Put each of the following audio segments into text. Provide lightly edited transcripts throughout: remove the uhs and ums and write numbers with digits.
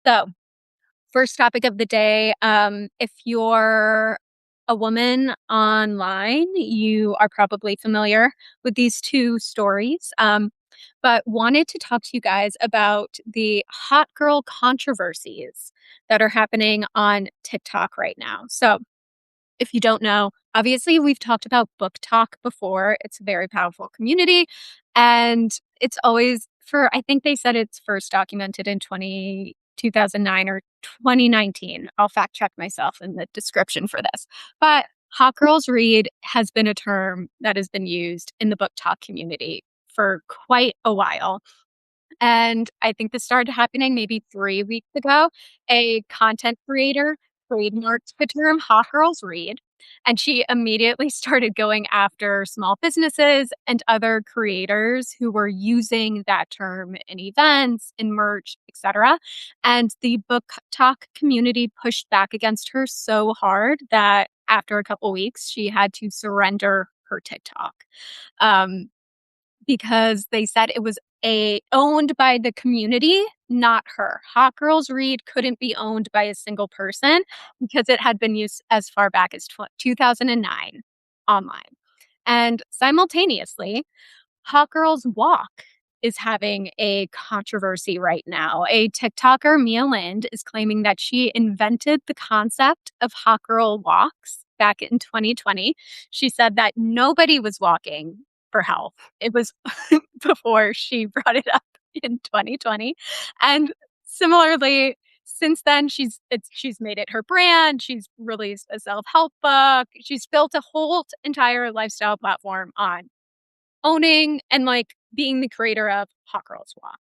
So, first topic of the day. If you're a woman online, you are probably familiar with these two stories. But wanted to talk to you guys about the hot girl controversies that are happening on TikTok right now. So, if you don't know, obviously we've talked about book talk before. It's a very powerful community. And it's always I think they said it's first documented in 2009 or 2019. I'll fact check myself in the description for this. But hot girls read has been a term that has been used in the book talk community for quite a while. And I think this started happening maybe 3 weeks ago. A content creator trademarked the term hot girls read, and she immediately started going after small businesses and other creators who were using that term in events, in merch, etc. And the book talk community pushed back against her so hard that after a couple weeks, she had to surrender her TikTok. Because they said it was owned by the community, not her. Hot Girls Read couldn't be owned by a single person because it had been used as far back as 2009 online. And simultaneously, Hot Girls Walk is having a controversy right now. A TikToker, Mia Lind, is claiming that she invented the concept of hot girl walks back in 2020. She said that nobody was walking for health. It was before she brought it up in 2020. And similarly, since then she's made it her brand. She's released a self-help book. She's built a whole entire lifestyle platform on owning and being the creator of Hot Girls Walk.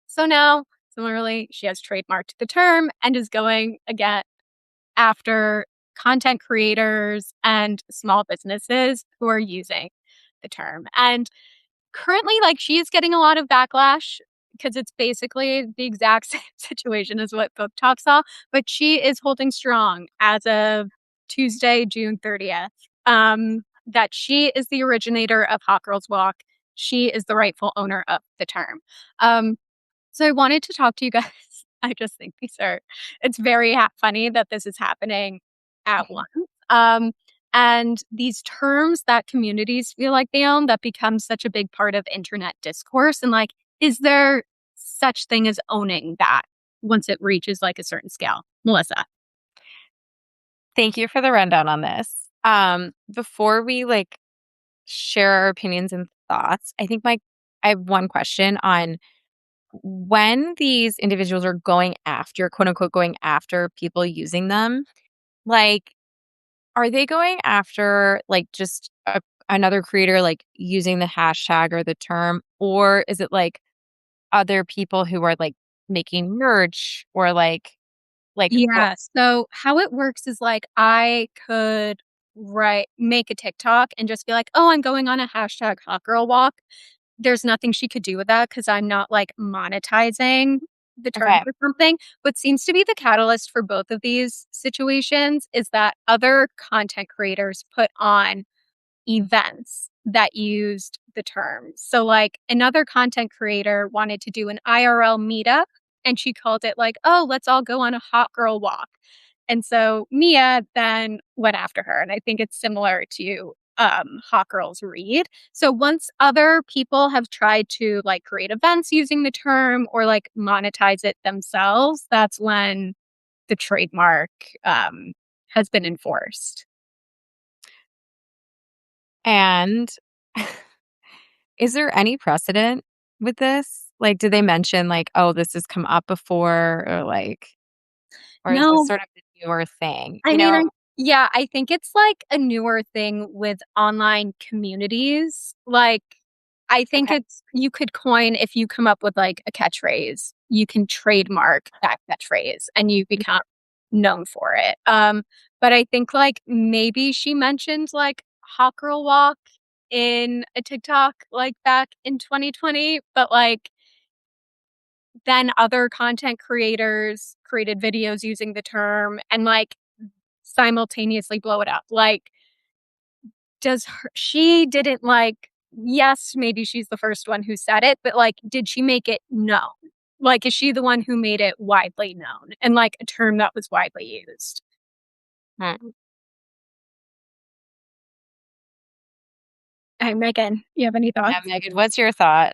So now, similarly, she has trademarked the term and is going again after content creators and small businesses who are using the term. And currently, she is getting a lot of backlash because it's basically the exact same situation as what Book Talk saw, but she is holding strong as of Tuesday, June 30th. That she is the originator of Hot Girls Walk. She is the rightful owner of the term. So I wanted to talk to you guys. I just think it's very funny that this is happening at once. And these terms that communities feel like they own that become such a big part of internet discourse. And is there such thing as owning that once it reaches a certain scale? Melissa. Thank you for the rundown on this. Before we share our opinions and thoughts, I have one question on when these individuals are going after, quote unquote, going after people using them. Are they going after just another creator using the hashtag or the term, or is it other people who are making merch or Yeah. So how it works is I could make a TikTok and just be like, oh, I'm going on a hashtag hot girl walk. There's nothing she could do with that because I'm not monetizing the term Okay. or something. What seems to be the catalyst for both of these situations is that other content creators put on events that used the term. So another content creator wanted to do an IRL meetup and she called it oh, let's all go on a hot girl walk. And so Mia then went after her. And I think it's similar to Hot Girls Read. So once other people have tried to create events using the term or monetize it themselves, that's when the trademark has been enforced. And is there any precedent with this? Did they mention oh, this has come up before, or is this No, sort of the newer thing? I mean, yeah, I think it's a newer thing with online communities. I think Okay. you could coin if you come up with a catchphrase, you can trademark that catchphrase and you become known for it. But I think maybe she mentioned hot girl walk in a TikTok back in 2020, but then other content creators created videos using the term and simultaneously blow it up. She didn't yes, maybe she's the first one who said it, but did she make it? No. Like, is she the one who made it widely known and, like, a term that was widely used? Hmm. Hey, Megan, you have any Yeah, thoughts? Megan, what's your thought?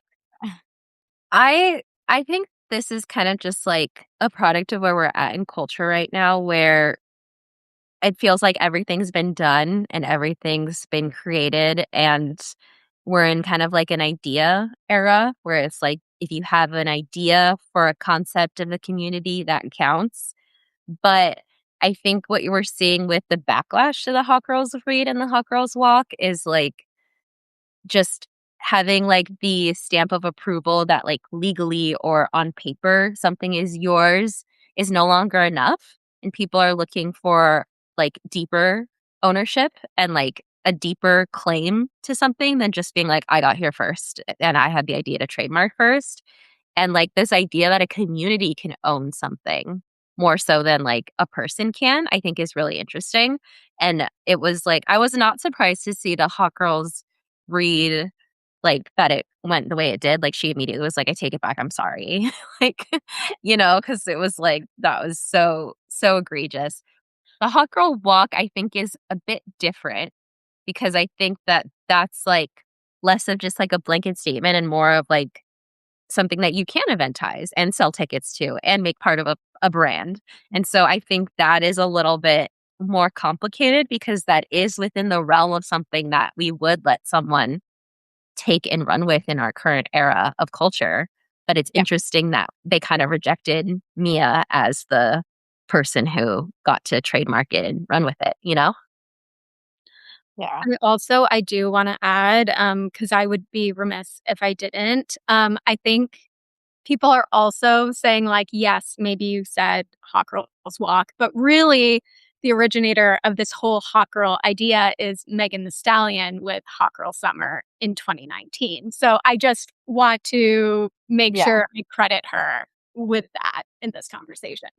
I think this is kind of just like a product of where we're at in culture right now, where it feels like everything's been done and everything's been created, and we're in kind of like an idea era where it's like if you have an idea for a concept of the community, that counts. But I think what you were seeing with the backlash to the Hot Girls Read and the Hot Girls Walk is like just having, like, the stamp of approval that, like, legally or on paper something is yours is no longer enough, and people are looking for, like, deeper ownership and, like, a deeper claim to something than just being like, "I got here first, and I had the idea to trademark first." And, like, this idea that a community can own something more so than, like, a person can, I think is really interesting, and it was, like I was not surprised to see the Hot Girls Read, like, that it went the way it did. Like, she immediately was like, "I take it back, I'm sorry." Like, because it was, like, that was so, so egregious. The Hot Girl Walk, I think, is a bit different because I think that that's, like, less of just, like, a blanket statement and more of, like, something that you can eventize and sell tickets to and make part of a brand. And so I think that is a little bit more complicated because that is within the realm of something that we would let someone take and run with in our current era of culture. But it's Yeah. interesting that they kind of rejected Mia as the person who got to trademark it and run with it, you know? Yeah. And also, I do wanna add, because I would be remiss if I didn't, I think people are also saying, like, "Yes, maybe you said hot girls walk," but really, the originator of this whole hot girl idea is Megan Thee Stallion with Hot Girl Summer in 2019. So I just want to make Yeah. sure I credit her with that in this conversation.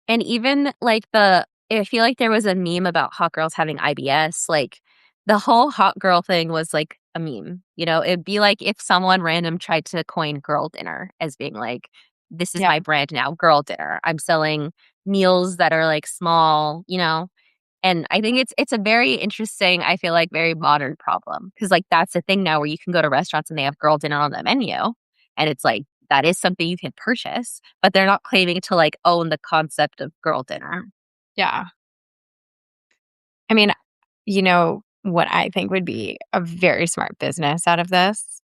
And even, like, I feel like there was a meme about hot girls having IBS, like, the whole hot girl thing was, like, a meme, It'd be like if someone random tried to coin girl dinner as being like, "This is Yeah. my brand now, girl dinner. I'm selling meals that are, like, small," And I think it's a very interesting, I feel like, very modern problem because like, that's the thing now where you can go to restaurants and they have girl dinner on the menu, and it's like, that is something you can purchase, but they're not claiming to, like, own the concept of girl dinner. Yeah. I mean, what I think would be a very smart business out of this?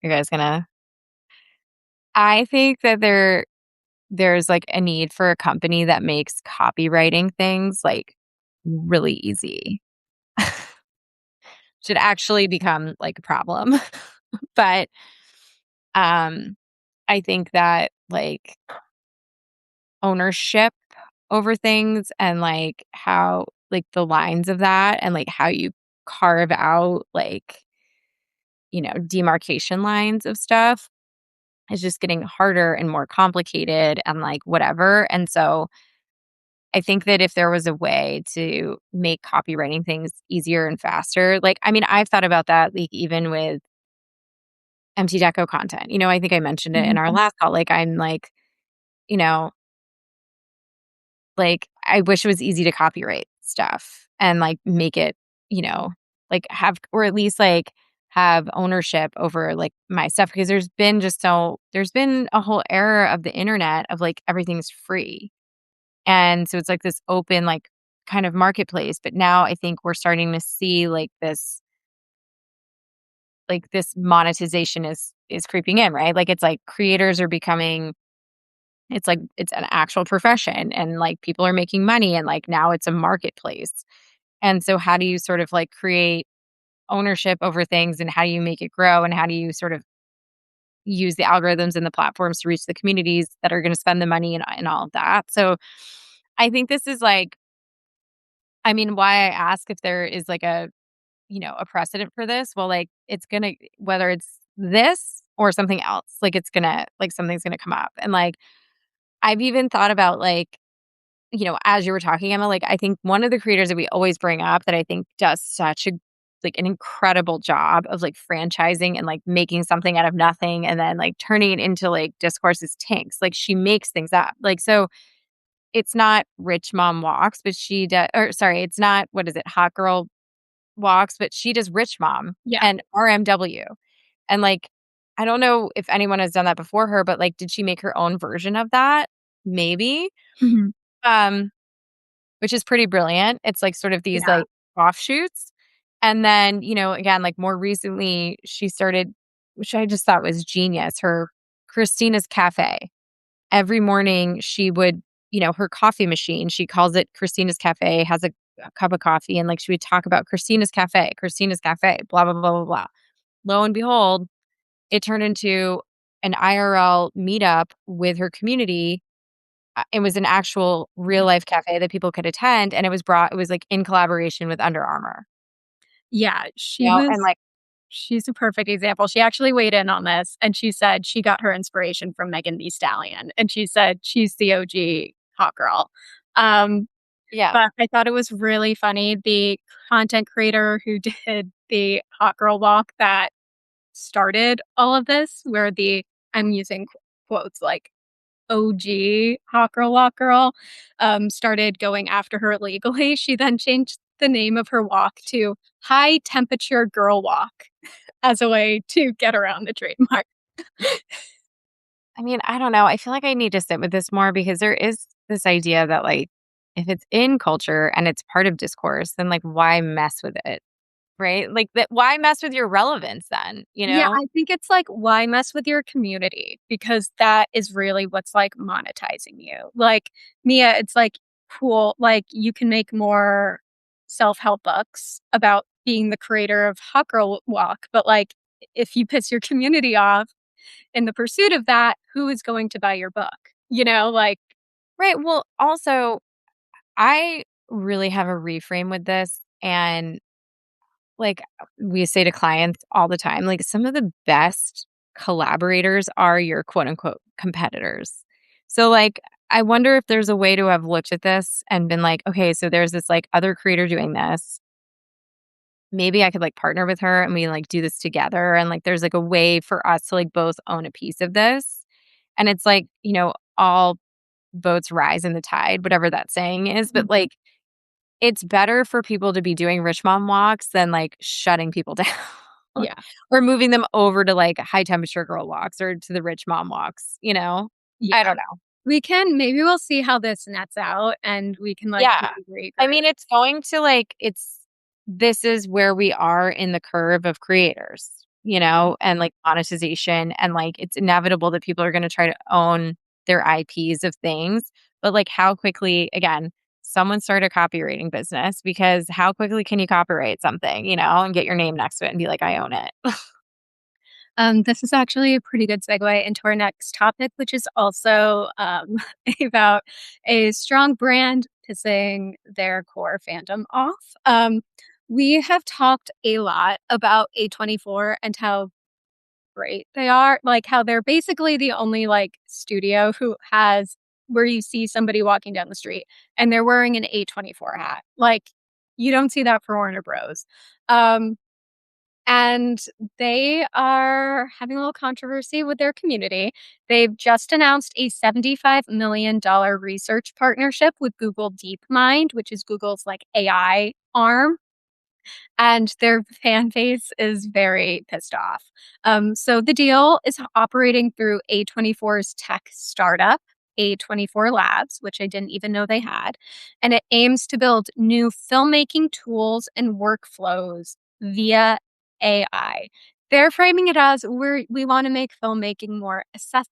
You guys gonna I think that there's, like, a need for a company that makes copywriting things, like, really easy. Should actually become, like, a problem. But, um, I think that, like, ownership over things and, like, how like, the lines of that and, like, how you carve out, like, demarcation lines of stuff is just getting harder and more complicated and, like, whatever, and so I think that if there was a way to make copywriting things easier and faster, like, I mean, I've thought about that, like, even with empty deco content. I think I mentioned it in our Mhm. last call. Like, I'm like, you know, like, I wish it was easy to copyright stuff and, like, make it, you know, like, have or at least, like, have ownership over, like, my stuff because there's been a whole era of the internet of, like, everything's free. And so it's like this open, like, kind of marketplace, but now I think we're starting to see, this monetization is creeping in, right? Like, it's like creators are becoming it's like it's an actual profession and, like, people are making money and, like, now it's a marketplace. And so how do you sort of, like, create ownership over things and how do you make it grow and how do you sort of use the algorithms and the platforms to reach the communities that are gonna spend the money and all of that? So, I think this is, like I mean, why I ask if there is, like, a precedent for this, well, like, it's gonna whether it's this or something else, like, it's gonna like, something's gonna come up. And, like, I've even thought about, like, as you were talking, Emma, like, I think one of the creators that we always bring up that I think does such a like an incredible job of like franchising and like making something out of nothing and then like turning it into like Discourse's tanks. Like she makes things up. Like so it's not rich mom walks, but she does or sorry, it's not what is it, hot girl walks, but she does rich mom Yeah. and RMW. And like I don't know if anyone has done that before her, but like did she make her own version of that? Maybe. Mhm. Um which is pretty brilliant. It's like sort of these Yeah. like offshoots. And then, again, like more recently, she started, which I just thought was genius, her Christina's Cafe. Every morning she would, her coffee machine, she calls it Christina's Cafe, has a cup of coffee, and like she would talk about Christina's Cafe, blah, blah, blah, blah, blah. Lo and behold, it turned into an IRL meetup with her community. It was an actual real life cafe that people could attend, and it was, like, in collaboration with Under Armour, Yeah, and, like she's a perfect example. She actually weighed in on this, and she said she got her inspiration from Megan Thee Stallion, and she said she's the OG hot girl. Um, yeah. but I thought it was really funny, the content creator who did the hot girl walk that started all of this, where the I'm using quotes like OG hot girl walk girl, started going after her legally. She then changed the name of her walk to High Temperature Girl Walk as a way to get around the trademark. I mean, I don't know, I feel like I need to sit with this more because there is this idea that, like, if it's in culture and it's part of discourse, then, like, why mess with it, right? Like, that why mess with your relevance then, you Yeah, know? I think it's like, why mess with your community? Because that is really what's like monetizing you. Like, Mia, it's like, cool, like, you can make more self help books about being the creator of Hot Girl Walk, but like, if you piss your community off in the pursuit of that, who is going to buy your book? Like, Right, well, also, I really have a reframe with this, and like, we say to clients all the time, like, some of the best collaborators are your quote unquote competitors. So, like, I wonder if there's a way to have looked at this and been like, okay, so there's this like other creator doing this. Maybe I could like partner with her and we like do this together. And like, there's like a way for us to like both own a piece of this. And it's like, all boats rise in the tide, whatever that saying is. But like, it's better for people to be doing rich mom walks than, like, shutting people down yeah, or moving them over to, like, high temperature girl walks or to the rich mom walks, you know? yeah. I don't know. Maybe we'll see how this nets out and we can like Yeah. I regroup. mean, it's going to, like this is where we are in the curve of creators, and, like, monetization, and, like, it's inevitable that people are gonna try to own their IPs of things, but, like, how quickly again, someone started a copywriting business because how quickly can you copyright something, and get your name next to it and be like, "I own it." This is actually a pretty good segue into our next topic, which is also about a strong brand pissing their core fandom off. We have talked a lot about A24 and how great they are, like how they're basically the only like studio who has where you see somebody walking down the street and they're wearing an A24 hat. Like you don't see that for Warner Bros. Um, and they are having a little controversy with their community. They've just announced a $75 million research partnership with Google DeepMind, which is Google's like AI arm, and their fan base is very pissed off. So the deal is operating through A24's tech startup, A24 Labs, which I didn't even know they had, and it aims to build new filmmaking tools and workflows via AI. They're framing it as we want to make filmmaking more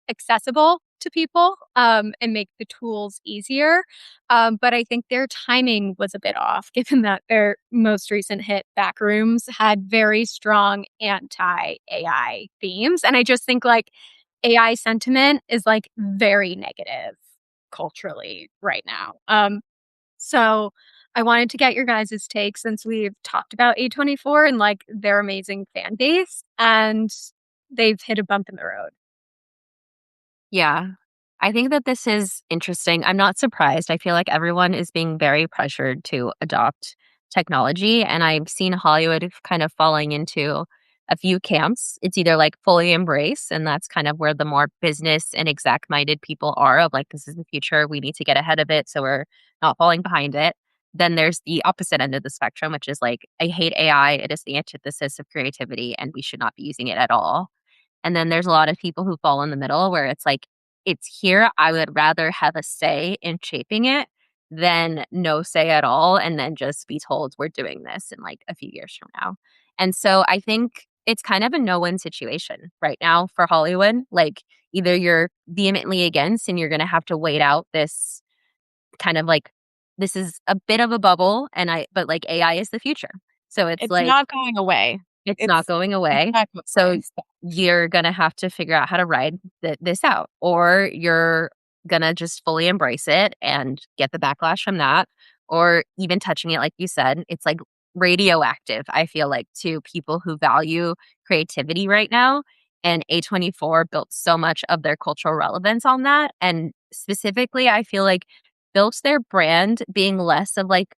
accessible to people, and make the tools easier. But I think their timing was a bit off, given that their most recent hit, Backrooms, had very strong anti AI themes. And I just think like AI sentiment is like very negative culturally right now. So I wanted to get your guys' take since we've talked about A24 and like their amazing fan base, and they've hit a bump in the road. Yeah. I think that this is interesting. I'm not surprised. I feel like everyone is being very pressured to adopt technology, and I've seen Hollywood kind of falling into a few camps. It's either like fully embrace, and that's kind of where the more business and exec minded people are of like, this is the future. We need to get ahead of it so we're not falling behind it. Then there's the opposite end of the spectrum, which is like, I hate AI. It is the antithesis of creativity, and we should not be using it at all. And then there's a lot of people who fall in the middle where it's like, it's here. I would rather have a say in shaping it than no say at all and then just be told we're doing this in like a few years from now. And so I think it's kind of a no-win situation right now for Hollywood. Like either you're vehemently against and you're going to have to wait out this kind of like this is a bit of a bubble but like AI is the future. So it's It's like not going away. it's not It's going it's away. not going So away. So you're gonna have to figure out how to ride this out, or you're gonna just fully embrace it and get the backlash from that, or even touching it, like you said, it's like radioactive, I feel like, to people who value creativity right now. And A24 built so much of their cultural relevance on that. And specifically, I feel like built their brand being less of like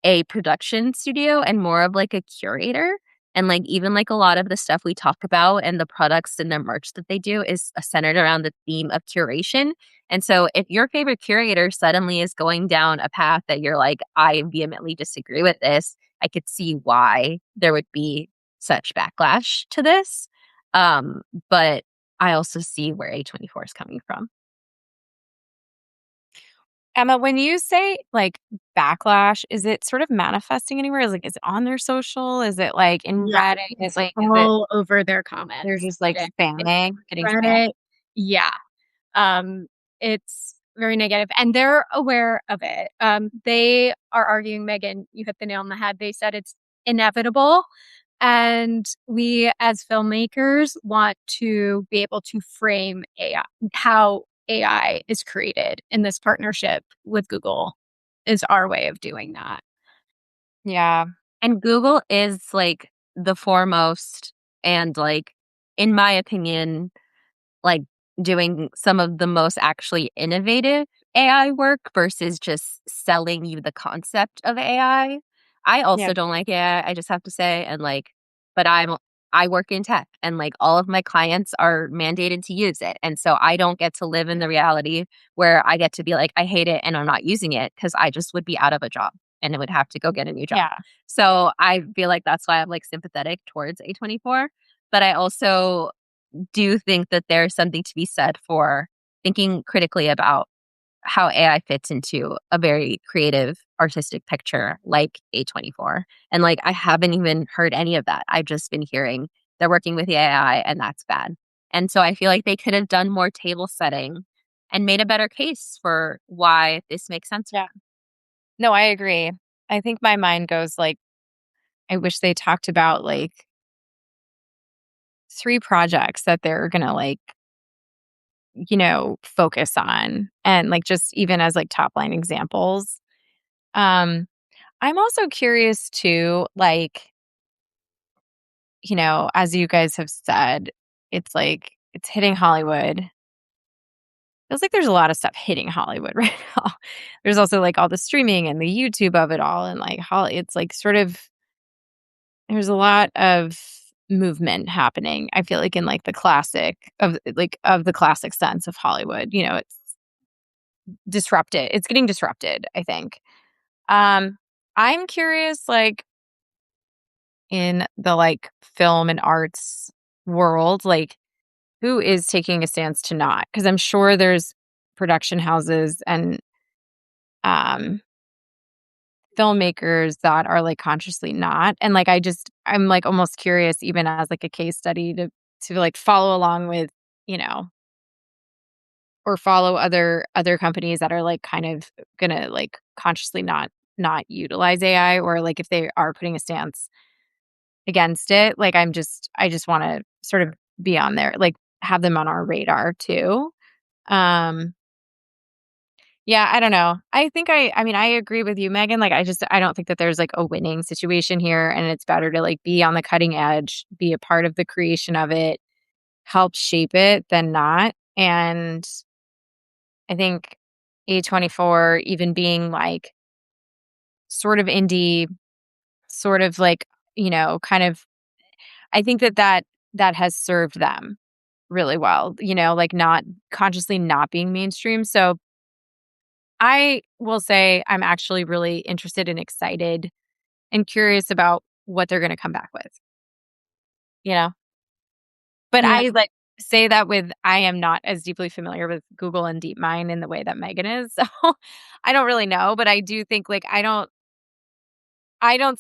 a production studio and more of like a curator. And like even like a lot of the stuff we talk about and the products and the merch that they do is centered around the theme of curation. And so if your favorite curator suddenly is going down a path that you're like, I vehemently disagree with this, I could see why there would be such backlash to this. But I also see where A24 is coming from. Emma, when you say like backlash, is it sort of manifesting anywhere? Is it on their social? Is it like in Yeah, Reddit? it's Is it all over their they're comments. just like spamming, getting spam? Reddit, yeah. Um, it's very negative, and they're aware of it. They are arguing, Megan, you hit the nail on the head. They said it's inevitable, and we as filmmakers want to be able to frame AI, how AI is created in this partnership with Google is our way of doing that. Yeah. And Google is like the foremost and like, in my opinion, like doing some of the most actually innovative AI work versus just selling you the concept of AI. I Yeah. also don't like AI, I just have to say. And like, but I work in tech and like all of my clients are mandated to use it. And so I don't get to live in the reality where I get to be like, I hate it and I'm not using it because I just would be out of a job and I would have to go get a new job. Yeah. So I feel like that's why I'm like sympathetic towards A24. But I also do think that there's something to be said for thinking critically about how AI fits into a very creative, artistic picture like A24. And like, I haven't even heard any of that. I've just been hearing they're working with the AI and that's bad. And so I feel like they could have done more table setting and made a better case for why this makes sense. Yeah. No, I agree. I think my mind goes like, I wish they talked about like 3 projects that they're gonna like, focus on and like just even as like top line examples. Um, I'm also curious too, like, as you guys have said, it's like it's hitting Hollywood. Feels like there's a lot of stuff hitting Hollywood right now. There's also like all the streaming and the YouTube of it all, and like it's like sort of there's a lot of movement happening. I feel like in like the classic of the classic sense of Hollywood. It's disrupted. It's getting disrupted, I think. Um, I'm curious, like in the like film and arts world, like who is taking a stance to not? Because I'm sure there's production houses and um filmmakers that are like consciously not. And like I'm like almost curious, even as like a case study to like follow along with, you know, or follow other companies that are like kind of gonna like consciously not utilize AI, or like if they are putting a stance against it, like I just want to sort of be on there, like have them on our radar too. Um yeah, I don't know. I mean I agree with you, Megan. Like I don't think that there's like a winning situation here, and it's better to like be on the cutting edge, be a part of the creation of it, help shape it than not. And I think A24 even being like sort of indie sort of like, kind of I think that has served them really well, like not consciously not being mainstream. So I will say I'm actually really interested and excited and curious about what they're going to come back with, you know? But Yeah, I like say that with I am not as deeply familiar with Google and DeepMind in the way that Megan is. So I don't really know, but I do think like I don't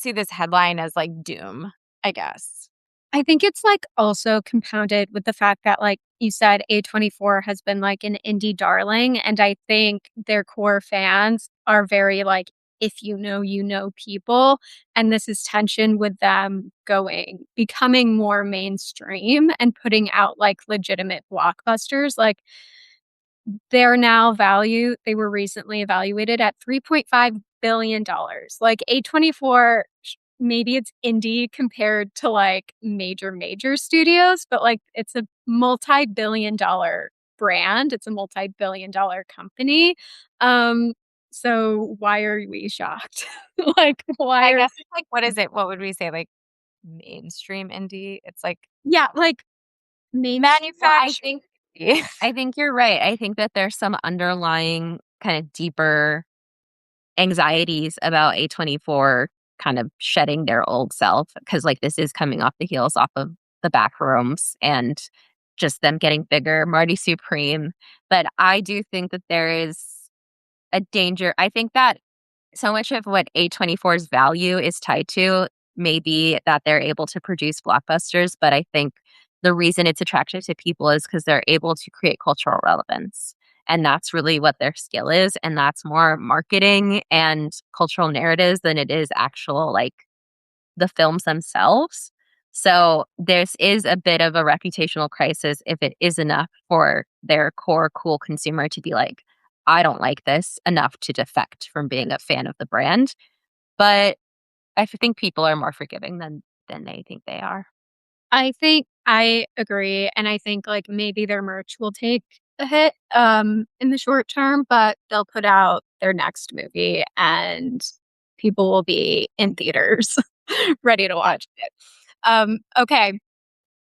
see this headline as like doom, I guess. I think it's, like, also compounded with the fact that, like you said, A24 has been, like, an indie darling, and I think their core fans are very, like, if you know people, and this is tension with them becoming more mainstream and putting out, like, legitimate blockbusters, like, they were recently evaluated at $3.5 billion. Like, A24, maybe it's indie compared to, like, major studios, but, like, it's a multi-billion-dollar brand. It's a multi-billion-dollar company. Um, so why are we shocked? Like, why I are guess it's like what is it? What would we say? Like mainstream indie? It's like yeah, like, Well, manufactured indie. I think you're right. I think that there's some underlying kind of deeper anxieties about A24 kind of shedding their old self because like this is coming off the heels off of the back rooms and just them getting bigger, Marty Supreme. But I do think that there is a danger. I think that so much of what A24's value is tied to may be that they're able to produce blockbusters, but I think the reason it's attractive to people is because they're able to create cultural relevance. And that's really what their skill is. And that's more marketing and cultural narratives than it is actual, like, the films themselves. So this is a bit of a reputational crisis if it is enough for their core cool consumer to be like, I don't like this enough to defect from being a fan of the brand. But think people are more forgiving than they think they are. I think I agree, and I think, like, maybe their merch will take a hit, in the short term, but they'll put out their next movie, and people will be in theaters ready to watch it. Okay,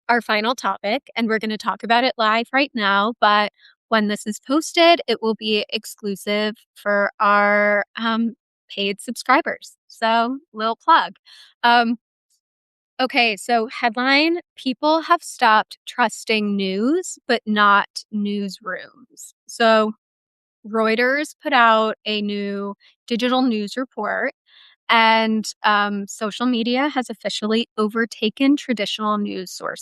our final topic, and we're gonna talk about it live right now, but when this is posted, it will be exclusive for our, paid subscribers. So, little plug. Um Okay, so headline: People have stopped trusting news, but not newsrooms. So Reuters put out a new digital news report, and social media has officially overtaken traditional news sources.